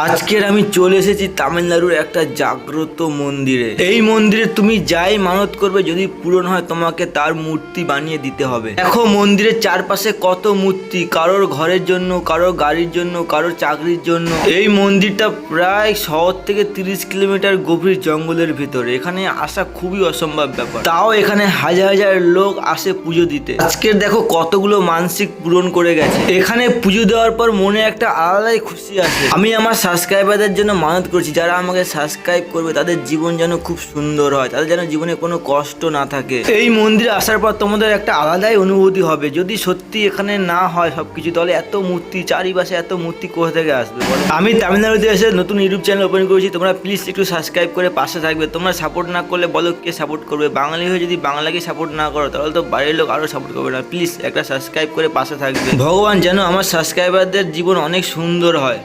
আজকের আমি চলে এসেছি তামিলনাড়ুর একটা জাগ্রত মন্দিরে। এই মন্দিরে তুমি যাই মানত করবে, যদি পূরণ হয় তোমাকে তার মূর্তি বানিয়ে দিতে হবে। দেখো মন্দিরের চারপাশে কত মূর্তি, কারোর ঘরের জন্য, কারোর গাড়ির জন্য, কারোর চাকরির জন্য। এই মন্দিরটা প্রায় শহর থেকে 30 কিলোমিটার গভীর জঙ্গলের ভিতরে। এখানে আসা খুবই অসম্ভব ব্যাপার, তাও এখানে হাজার হাজার লোক আসে পুজো দিতে। আজকের দেখো কতগুলো মানসিক পূরণ করে গেছে। এখানে পুজো দেওয়ার পর মনে একটা আলাদাই খুশি আসে। আমি আমার সাবস্ক্রাইবারদের জন্য মানত করছি, যারা আমাকে সাবস্ক্রাইব করবে তাদের জীবন যেন খুব সুন্দর হয়, তাদের যেন জীবনে কোনো কষ্ট না থাকে। এই মন্দিরে আসার পর তোমাদের একটা আলাদাই অনুভূতি হবে। যদি সত্যি এখানে না হয় সবকিছু, তাহলে এত মূর্তি, চারিপাশে এত মূর্তি কোথা থেকে আসবে? আমি তামিলনাড়ুতে এসে নতুন ইউটিউব চ্যানেল ওপেন করেছি, তোমরা প্লিজ একটু সাবস্ক্রাইব করে পাশে থাকবে। তোমরা সাপোর্ট না করলে বলো কে সাপোর্ট করবে? বাঙালি হয়ে যদি বাংলাকে সাপোর্ট না করো, তাহলে তো বাইরের লোক আরও সাপোর্ট করবে না। প্লিজ একটা সাবস্ক্রাইব করে পাশে থাকবে। ভগবান যেন আমার সাবস্ক্রাইবারদের জীবন অনেক সুন্দর হয়।